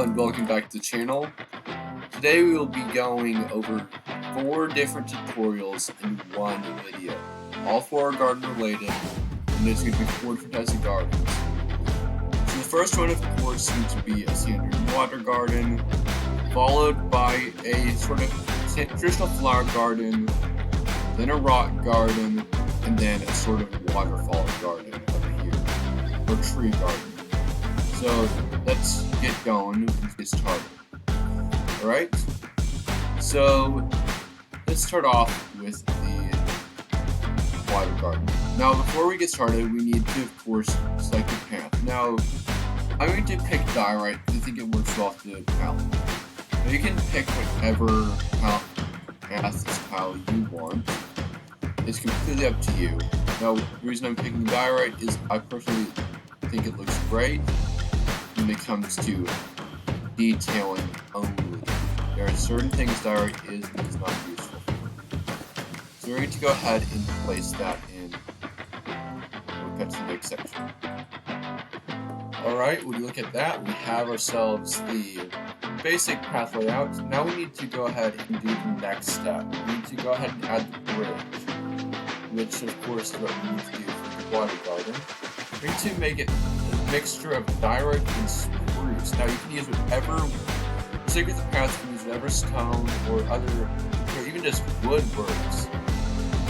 everyone, welcome back to the channel. Today we will be going over 4 different tutorials in one video. All 4 are garden related, and there's going to be 4 different types of gardens. So the first one, of course, is going to be a standard water garden, followed by a sort of traditional flower garden, then a rock garden, and then a sort of waterfall garden over here, or tree garden. So let's get going and get started. Alright, so let's start off with the water garden. Now before we get started, we need to, of course, select a path. Now, I'm going to pick diorite because I think it works well with the palette. Now you can pick whatever path style you want. It's completely up to you. Now, the reason I'm picking diorite is I personally think it looks great when it comes to detailing only. There are certain things diorite is and is not useful for. So we're going to go ahead and place that in. We'll cut to the next section. Alright, when you look at that, we have ourselves the basic path layout. Now we need to go ahead and do the next step. We need to go ahead and add the bridge, which of course is what we need to do for the water garden. We need to make it a mixture of diorite and spruce. Now you can use whatever, stick with the path, you can use whatever stone or other, or even just wood works.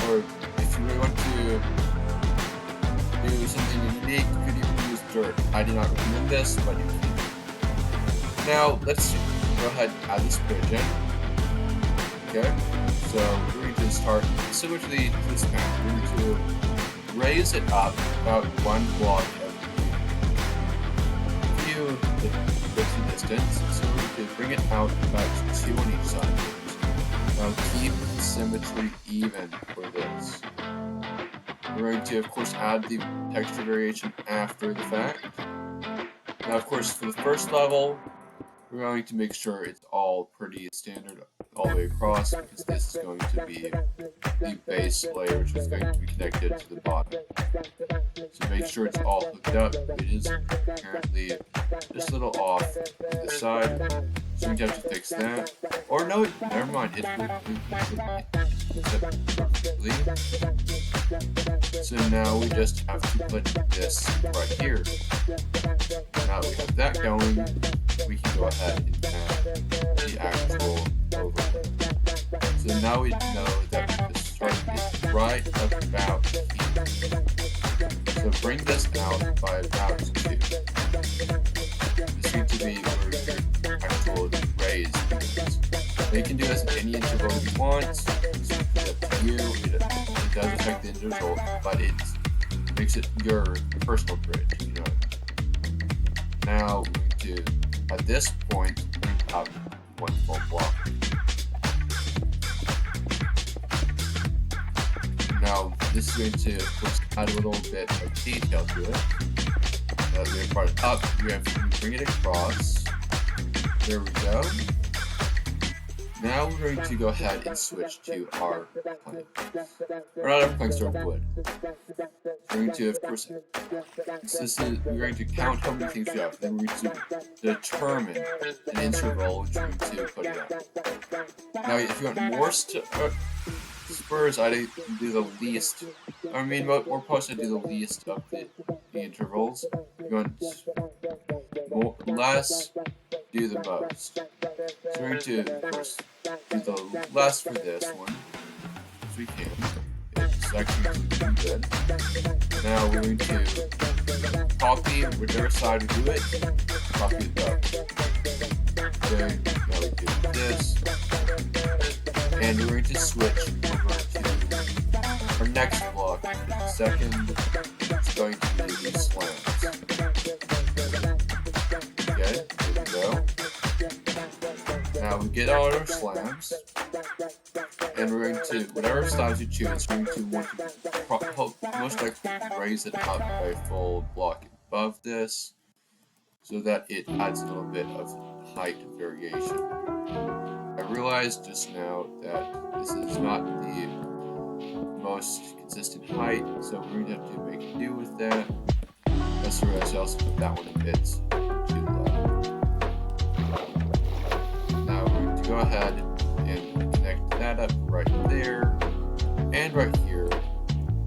Or if you really want to do something unique, you could even use dirt. I do not recommend this, but you can. Now let's go ahead and add this bridge in. Okay, so we're going to start similar to this path. We're going to raise it up about 1 block every the distance, so we're going to bring it out about 2 on each side. Now keep the symmetry even for this. We're going to, of course, add the texture variation after the fact. Now, of course, for the first level, we're going to make sure it's all pretty standard all the way across, because this is going to be the base layer, which is going to be connected to the bottom. So make sure it's all hooked up. It is apparently just a little off to the side, so we have to fix that. Or no, never mind, so now we just have to put this right here. Now that we have that going, we can go ahead and add the actual overlay. So now we know that the start is right about here. So bring this out by about 2. This needs to be where your actual raise is. Now you can do this in any interval you want. It's up to you. It does affect the interval, but it makes it your personal bridge. You know. Now we're going to, at this point, bring up 1 full block. Now this is going to, of course, add a little bit of detail to it. We're going to part it up. We have to bring it across. There we go. Now we're going to go ahead and switch to our planks. Or not our planks, our wood. We're going to, of course, we're going to count how many things we have. Then we're going to determine an interval which we're going to put it at. Now, if you want more spurs, I do the least. I mean, more posts, I do the least of the intervals. If you want less, do the most. So we're going to, of course, do the less for this one, as we can. It's actually pretty good. Now we're going to copy whichever side we do it, copy it up. Okay, now we do this. And we're going to switch over to our next block. The second is going to be these slams. Okay, there we go. Now we get all our slabs, and we're going to, whatever slabs you choose, we're going to want to most likely raise it up by a full block above this, so that it adds a little bit of height variation. I realized just now that this is not the most consistent height, so we're going to have to make do with that. That's the reason I also put that one a bit too low. go ahead and connect that up right there and right here.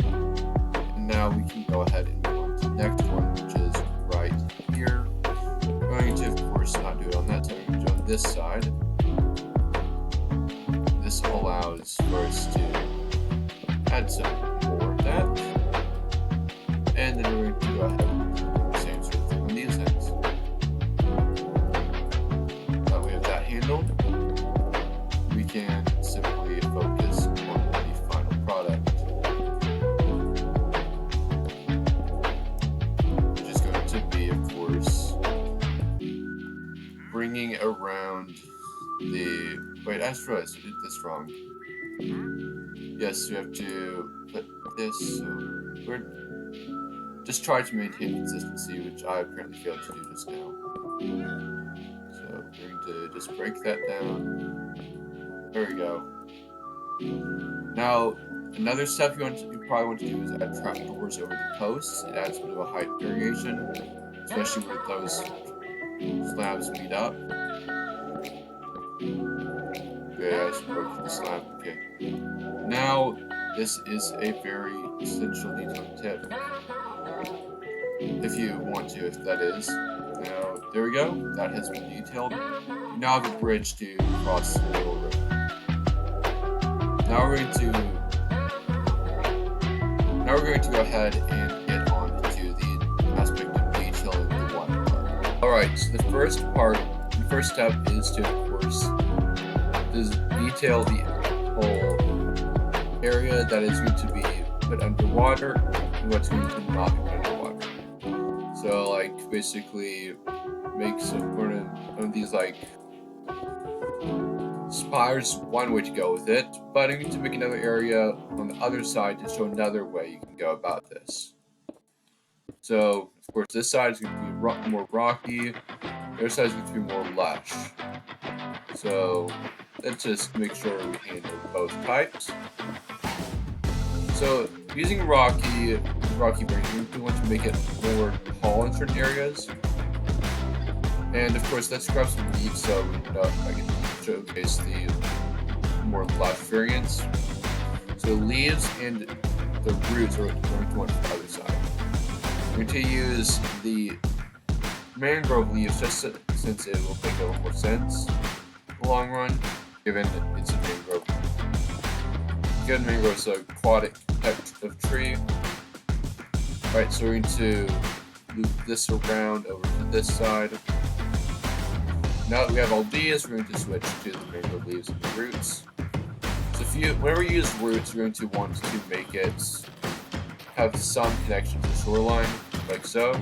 And now we can go ahead and move on to the next one, which is right here. We're going to, of course, not do it on that side, we're going to do it on this side. This allows for us to add some more of that. And then we're going to go ahead and do the same sort of thing on these ends. Now we have that handled. We can simply focus on the final product, which is going to be, of course, bringing around the... Wait, I just realized I did this wrong. Yes, we have to put this, so we're just try to maintain consistency, which I apparently failed to do just now. So we're going to just break that down. There we go. Now, another step you probably want to do is add trapdoors over the posts. It adds a bit of a height variation, especially where those slabs meet up. Okay, I just broke the slab. Okay. Now, this is a very essential detail tip. If you want to, if that is. Now, there we go. That has been detailed. You now have a bridge to cross the little river. Now we're going to go ahead and get on to the aspect of detailing the water part. Alright, so the first step is to, of course, detail the whole area that is going to be put underwater and what's going to not be put underwater. So, like, basically make one of these, like, spires one way to go with it, but I need to make another area on the other side to show another way you can go about this. So, of course, this side is going to be more rocky, the other side is going to be more lush. So, let's just make sure we handle both types. So, using rocky berries, we want to make it more tall in certain areas. And of course, let's grab some leaves so I can showcase the more lush variants. So, leaves and the roots are going to want the other side. We're going to use the mangrove leaves just since it will make a little more sense in the long run, given it's a mangrove. Given mangrove is an aquatic type of tree. Alright, so we're going to loop this around over to this side. Now that we have all these, we're going to switch to the mangrove leaves and the roots. So whenever you use roots, you're going to want to make it have some connection to the shoreline, like so.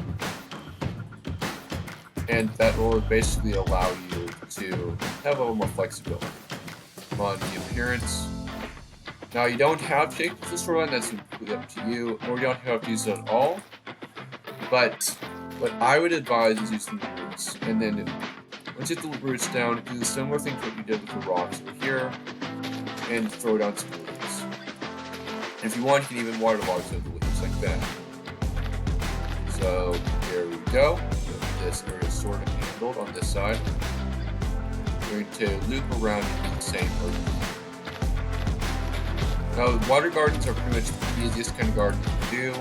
And that will basically allow you to have a little more flexibility on the appearance. Now, you don't have to take the shoreline, that's completely up to you, or you don't have to use it at all. But what I would advise is using the roots, and then once you get the roots down, do the similar thing to what you did with the rocks over here, and throw down some leaves. And if you want, you can even waterlog some of the leaves like that. So there we go. This area is sort of handled on this side. We're going to loop around and do the same over. Now, water gardens are pretty much the easiest kind of garden to do,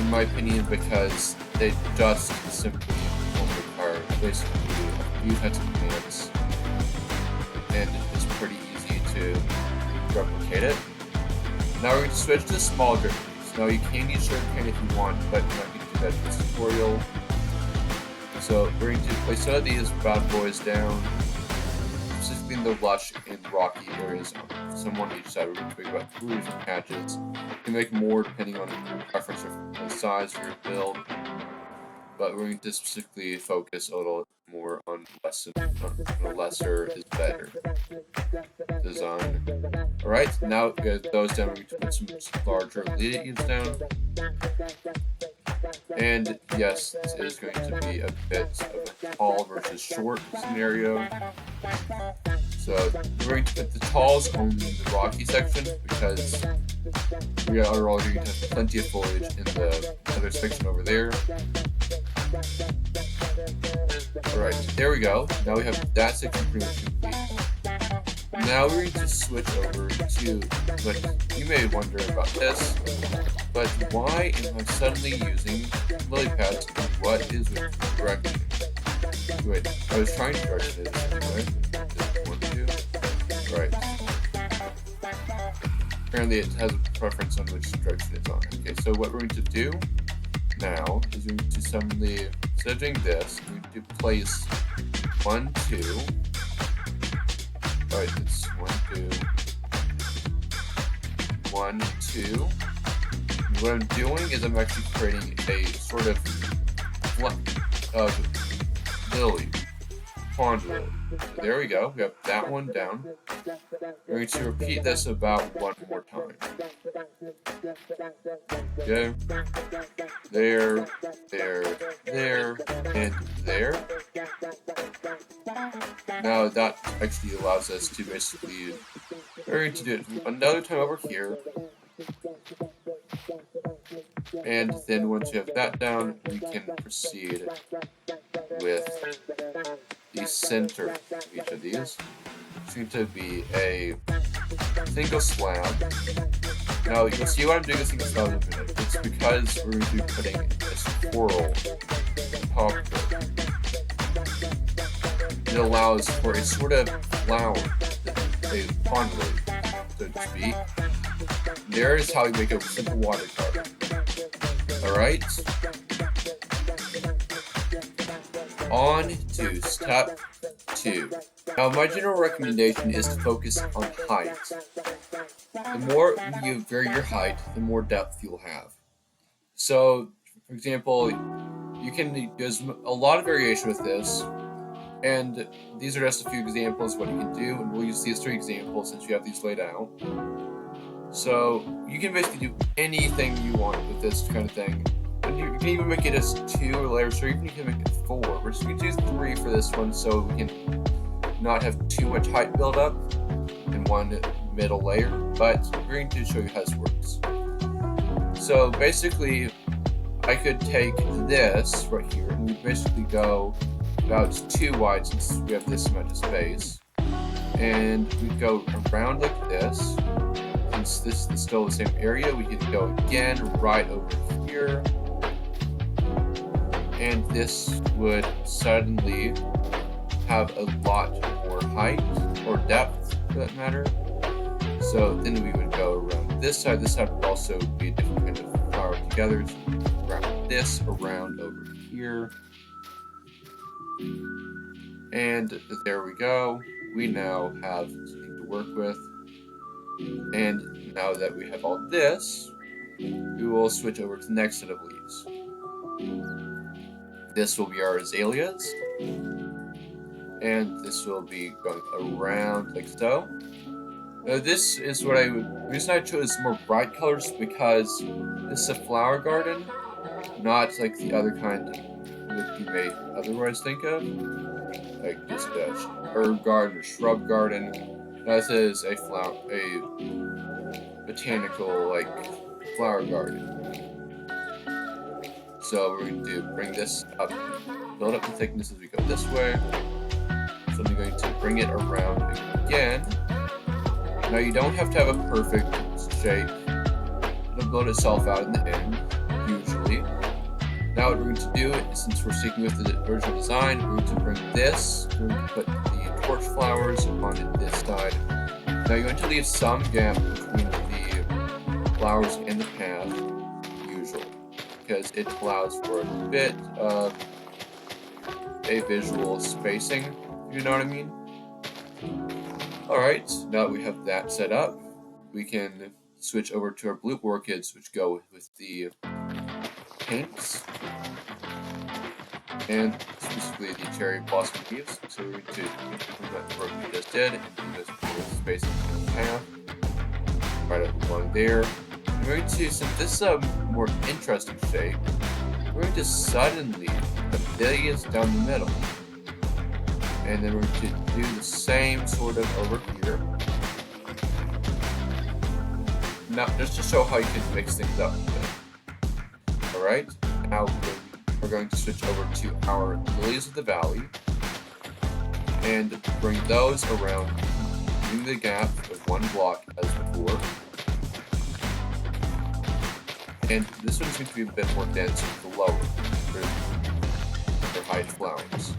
in my opinion, because they just simply won't require basically a few types of plants, and it's pretty easy to replicate it. Now we're going to switch to small drip leaves. Now you can use sugarcane if you want, but you're not going to do that in this tutorial. So we're going to place some of these bad boys down, specifically in the lush and rocky areas, some on each side. We're going to make about 3 different patches. You can make more depending on your preference or the size of your build, but we're going to specifically focus a little more on a lesser is better design. Alright, now we got those down. We're going to put some larger leaves down. And yes, this is going to be a bit of a tall versus short scenario. So we're going to put the talls only in the rocky section because we are already going to have plenty of foliage in the other section over there. Alright, there we go. Now we have that section pretty much complete. Now we're going to switch over to, but you may wonder about this, but why am I suddenly using lily pads? What is with direction? Wait, I was trying to direction it anyway. Just 1, 2. Right. Apparently it has a preference on which direction it's on. Okay, so what we're going to do now is we're going to suddenly, instead of doing this, we're going to place 1, 2. Alright, it's 1, 2. 1, 2. And what I'm doing is I'm actually creating a sort of lily, pond lily. So there we go. We have that one down. We're going to repeat this about 1 more time. Okay. There, and there. Now that actually allows us to basically, we're going to do it another time over here. And then once you have that down, we can proceed with the center of each of these. It's going to be a single slab. Now you'll see why I'm doing a single slab in a minute. It's because we're going to be putting this coral on top of it. It allows for a sort of flower, a pond lily, so to speak. There is how you make a simple watercolor. Alright? On to step 2. Now my general recommendation is to focus on height. The more you vary your height, the more depth you'll have. So, for example, there's a lot of variation with this, and these are just a few examples of what you can do, and we'll use these 3 examples since you have these laid out. So, you can basically do anything you want with this kind of thing. And you can even make it as 2 layers, or even you can make it 4. We're just going to do 3 for this one so we can not have too much height build up in one middle layer, but we're going to show you how this works. So basically, I could take this right here, and we basically go about 2 wide since we have this amount of space, and we go around like this. Since this is still the same area, we can go again right over here, and this would suddenly have a lot more height, or depth for that matter. So then we would go around this side. This side would also be a different kind of flower together. So wrap this around over here. And there we go. We now have something to work with. And now that we have all this, we will switch over to the next set of leaves. This will be our azaleas. And this will be going around like so. This is what the reason I chose more bright colors because this is a flower garden, not like the other kind that you may otherwise think of, like just a herb garden or shrub garden. This is a botanical like flower garden. So we're going to bring this up, build up the thickness as we go this way. So I'm going to bring it around again. Now you don't have to have a perfect shape. It'll build itself out in the end, usually. Now what we're going to do, since we're sticking with the original design, we're going to bring this, we're going to put the torch flowers on this side. Now you're going to leave some gap between the flowers and the path, usually, because it allows for a bit of a visual spacing, if you know what I mean. Alright, now that we have that set up, we can switch over to our blue orchids, which go with the pinks, and specifically the cherry blossom leaves. So we're going to implement what we just did, and do this space in the path, right up along there. And we're going to, since this is a more interesting shape, we're going to suddenly put these down the middle. And then we're going to do the same sort of over here. Now, just to show how you can mix things up a bit. Alright, now we're going to switch over to our lilies of the valley and bring those around leaving the gap of 1 block as before. And this one's going to be a bit more dense with the lower for hide flowers.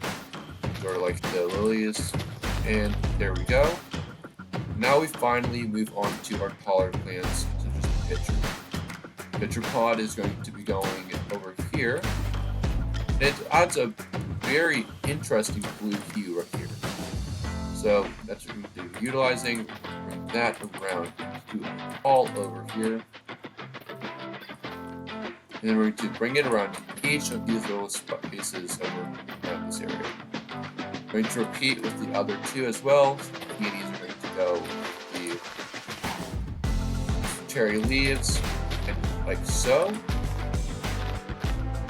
Sort of like the lilies. And there we go. Now we finally move on to our taller plants, such as the pitcher. Pitcher pod is going to be going over here. It adds a very interesting blue hue right here. So that's what we're going to be utilizing. Bring that around to all over here. And then we're going to bring it around to each of these little spaces over around this area. We're going to repeat with the other 2 as well. These are going to go with the cherry leaves, and like so.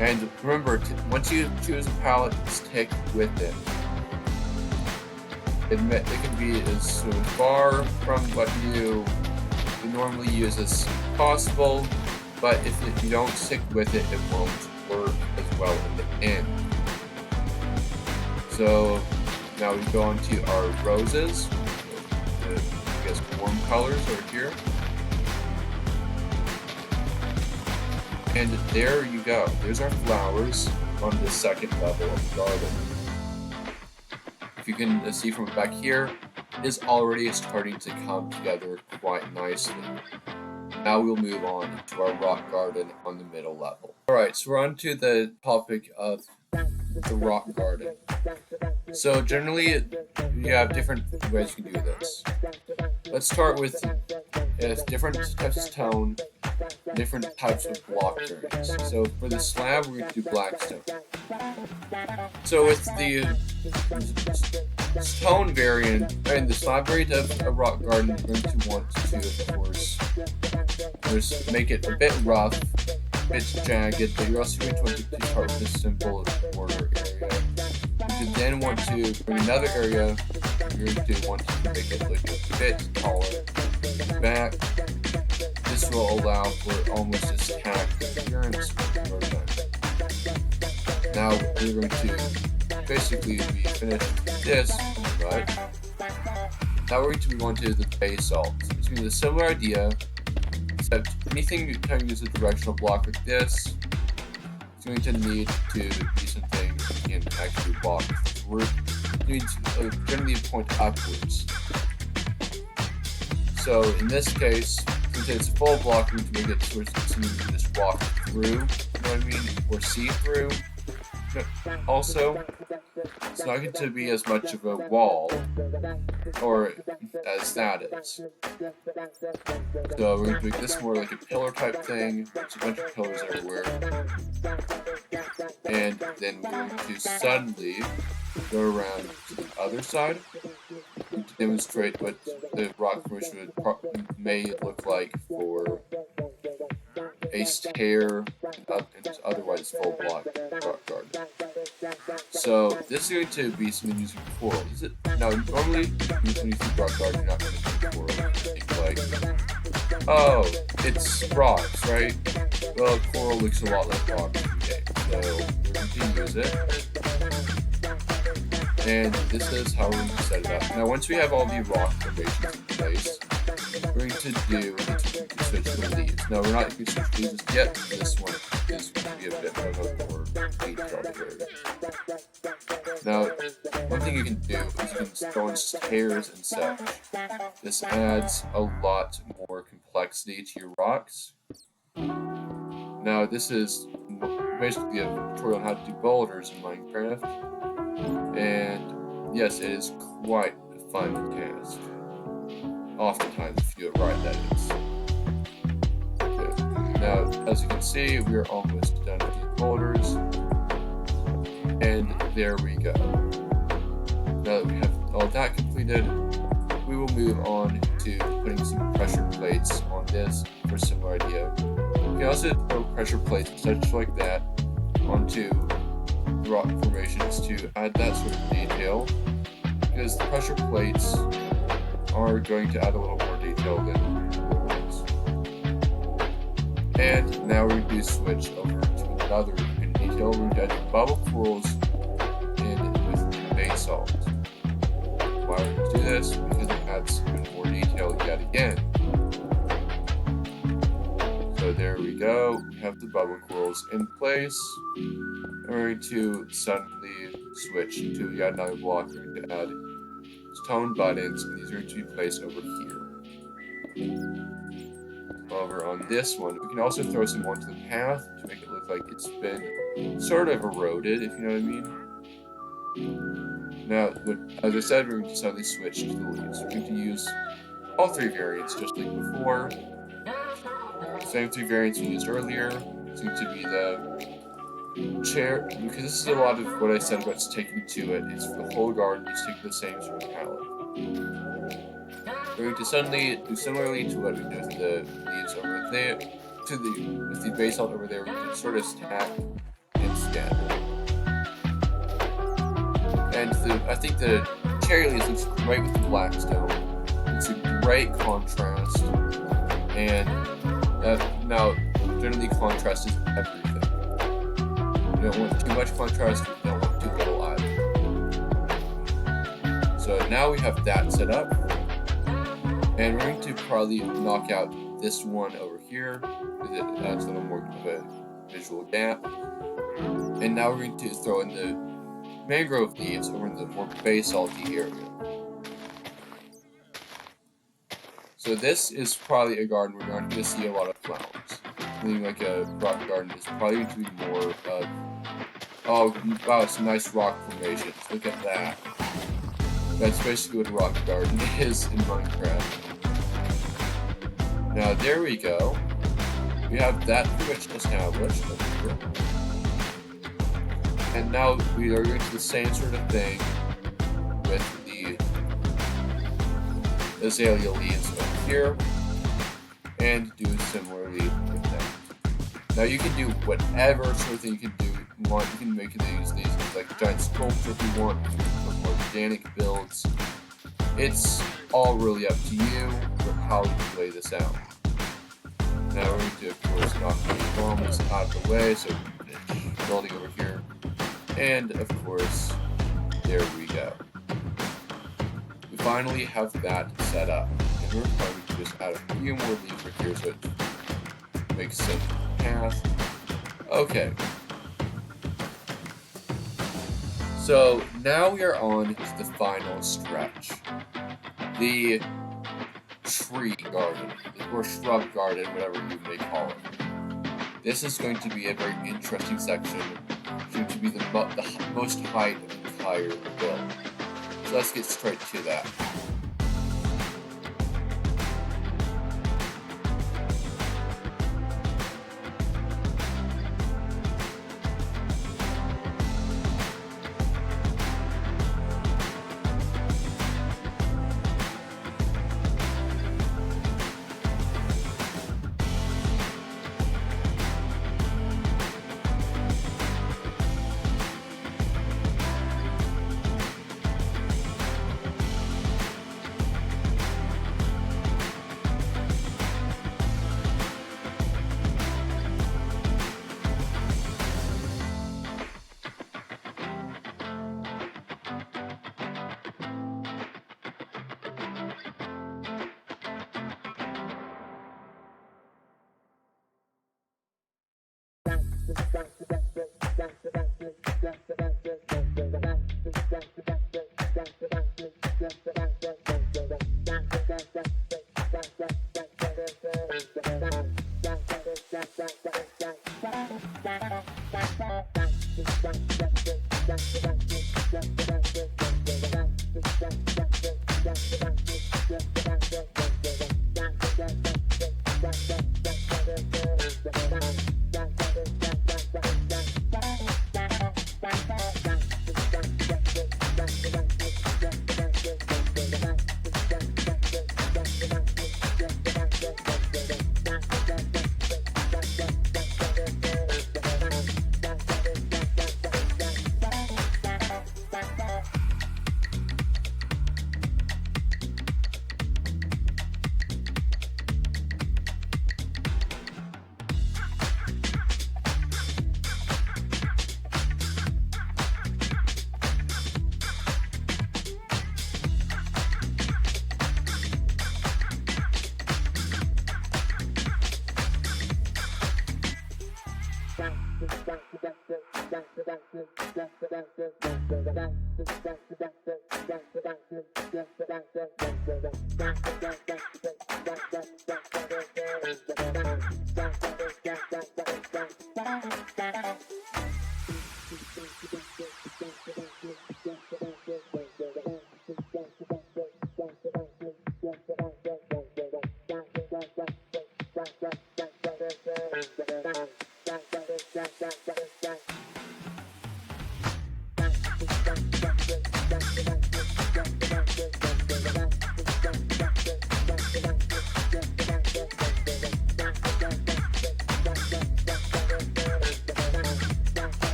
And remember, once you choose a palette, stick with it. It can be as sort of far from what you normally use as possible, but if you don't stick with it, it won't work as well in the end. So now we go on to our roses, I guess warm colors over here. And there you go. There's our flowers on the second level of the garden. If you can see from back here, it is already starting to come together quite nicely. Now we'll move on to our rock garden on the middle level. Alright, so we're on to the topic of the rock garden. So generally, you have different ways you can do this. Let's start with different types of stone, different types of block journeys. So for the slab, we're going to do blackstone. So with the stone variant, and the slab variant of a rock garden, we're going to want to, of course, just make it a bit rough, a bit jagged, but you're also going to want to start with a simple border area. You could then want to bring another area, you're going to want to make it look a bit taller back. This will allow for almost a stacked appearance. Now we're going to basically be finished with this, right? Now we're going to move on to the basalt. It's going to be a similar idea, except anything you can use a directional block like this, it's going to need to be something you can actually walk through. You need to generally point upwards. So in this case, since it's a full block, we need to make it so you can just walk through, you know what I mean, or see through. Also, it's not going to be as much of a wall, or as that is. So we're going to make this more like a pillar type thing. There's a bunch of pillars everywhere. And then we're going to suddenly go around to the other side to demonstrate what the rock formation may look like for a stair and otherwise full block rock garden. So this is going to be something using coral. Now normally when you see rock garden, you're not going to see coral. You think like, oh, it's rocks, right? Well, coral looks a lot like rocks. Okay, so we're going to use it. And this is how we're going to set it up. Now once we have all the rock formations in place, we're going to do switch to these. Now we're not going to switch these just yet. This one is going to be a bit of a more detailed area. Now, one thing you can do is you can go on stairs and such. This adds a lot more complexity to your rocks. Now this is basically a tutorial on how to do boulders in Minecraft. And yes, it is quite a fun task. Oftentimes, if you do it right, that is. Okay. Now, as you can see, we are almost done with these boulders. And there we go. Now that we have all that completed, we will move on to putting some pressure plates on this for a similar idea. You can also throw pressure plates such like that onto rock formations to add that sort of detail, because the pressure plates are going to add a little more detail than the plates. And now we're going to switch over to another detail. We're going to add bubble corals in with the basalt. Why we're going to do this? Because it adds go. We have the bubble coils in place. And we're going to suddenly switch to yet another block. We're going to add tone buttons, and these are going to be placed over here. Over on this one, we can also throw some onto the path to make it look like it's been sort of eroded, if you know what I mean. Now, as I said, we're going to suddenly switch to the leaves. We're going to use all three variants just like before. Same three variants we used earlier. It's going to be the chair, because this is a lot of what I said about sticking to it. It's for the whole garden, you stick to the same sort of palette. We're going to suddenly do similarly to what we did with the leaves over there, with the base art over there. We can sort of stack instead. And I think the cherry leaves looks great with the black stone. It's a great contrast, and now generally contrast is everything. You don't want too much contrast, you don't want too little either. So now we have that set up. And we're going to probably knock out this one over here, because it adds a little more of a visual gap. And now we're going to throw in the mangrove leaves over in the more basalty area. So this is probably a garden where you're not going to see a lot of flowers. Something like a rock garden is probably going to be more of, oh wow, some nice rock formations. Look at that. That's basically what a rock garden is in Minecraft. Now there we go. We have that pretty much established over here. And now we are going to do the same sort of thing with the azalea leaves over here, and do similarly with that. Now you can do whatever sort of thing you can do. You can make these like a giant sculpture if you want, for more organic builds. It's all really up to you for how you lay this out. Now we're going to, of course, knock these bombs out of the way, so we're building over here. And, of course, there we go. We finally have that set up. And we're going to just add a few more leaves right here so it makes sense of the path. Okay. So now we are on to the final stretch. The tree garden, or shrub garden, whatever you may call it. This is going to be a very interesting section. It's going to be the most height of the entire build. So let's get straight to that.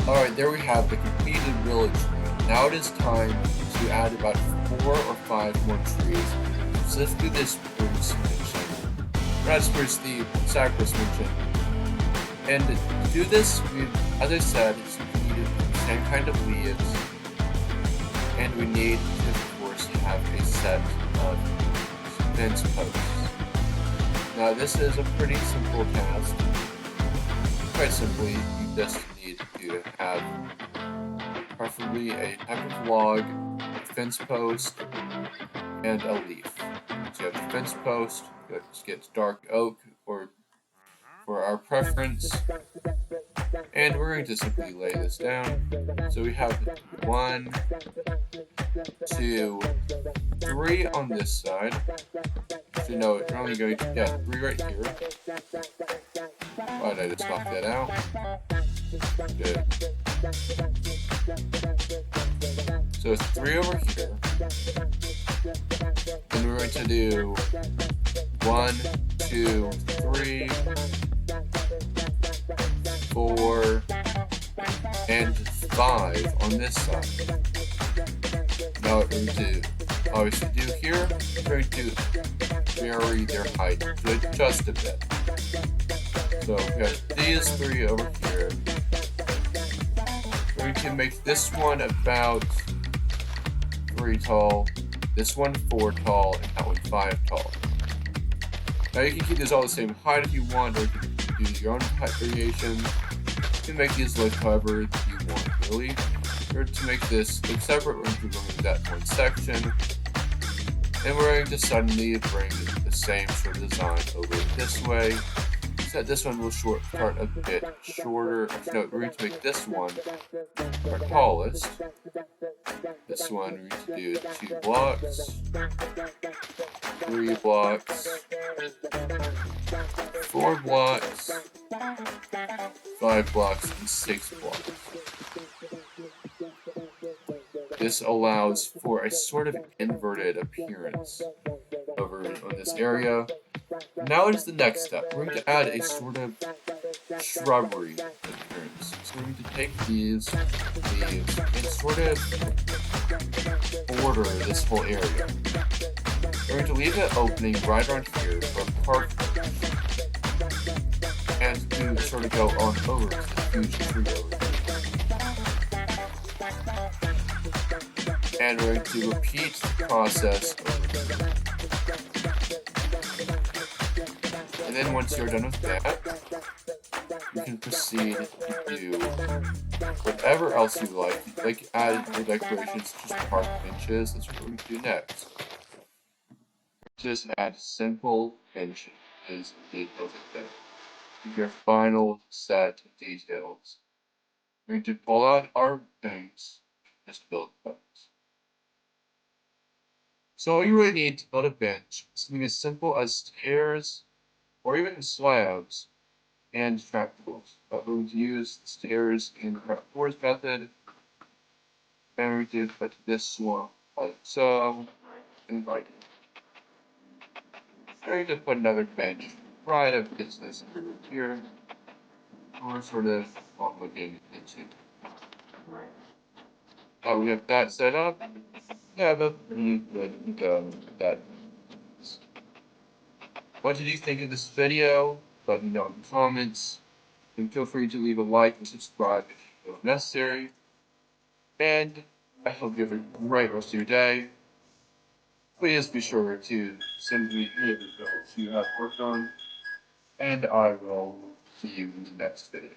Alright, there we have the completed village tree. Now it is time to add about 4 or 5 more trees, specifically this spruce mentioned. Not spruce, the cypress mentioned. And to do this, as I said, we need the same kind of leaves, and we need to, of course, have a set of fence posts. Now this is a pretty simple task. Quite simply, you just need to have preferably a type of log, a fence post, and a leaf. So you have the fence post, just get dark oak or for our preference, and we're going to simply lay this down. So we have 1, 2, 3 on this side. So no, you're only going to 3 right here. Why did I just knock that out? Good. So it's 3 over here. Then we're going to do 1, 2, 3, 4, and 5 on this side. Now what we're going to obviously do here, we're going to vary their height just a bit. So we have these 3 over here. We're going to make this one about 3 tall, this one 4 tall, and that one 5 tall. Now you can keep these all the same height if you want, or you can do your own height variation. You can make these look however you want, really. Or to make this look separate, we're going to remove that one section. And we're going to suddenly bring the same sort of design over this way. So that this one will start a bit shorter. No, we're going to make this one our tallest. This one we're going to do 2 blocks, 3 blocks, 4 blocks, 5 blocks, and 6 blocks. This allows for a sort of inverted appearance over on this area. Now is the next step. We're going to add a sort of shrubbery appearance. So we're going to take these leaves and sort of border this whole area. We're going to leave an opening right around here for a park and to sort of go on over to the huge tree over here. And we're going to repeat the process over here. And then once you're done with that, you can proceed to do whatever else you like add your decorations, just park benches. That's what we're going to do next. Just add simple benches to your final set of details. We're going to pull out our things, just build those. So all you really need to build a bench is something as simple as stairs or even slabs and trapdoors. But we're going to use the stairs in the trapdoors method, and we did put this one like so, and like I'm going to put another bench right up against this here, or sort of looking into. We have that set up. Yeah, that's pretty good. That. What did you think of this video? Let me know in the comments. And feel free to leave a like and subscribe if you feel necessary. And I hope you have a great rest of your day. Please be sure to send me any of the builds you have worked on. And I will see you in the next video.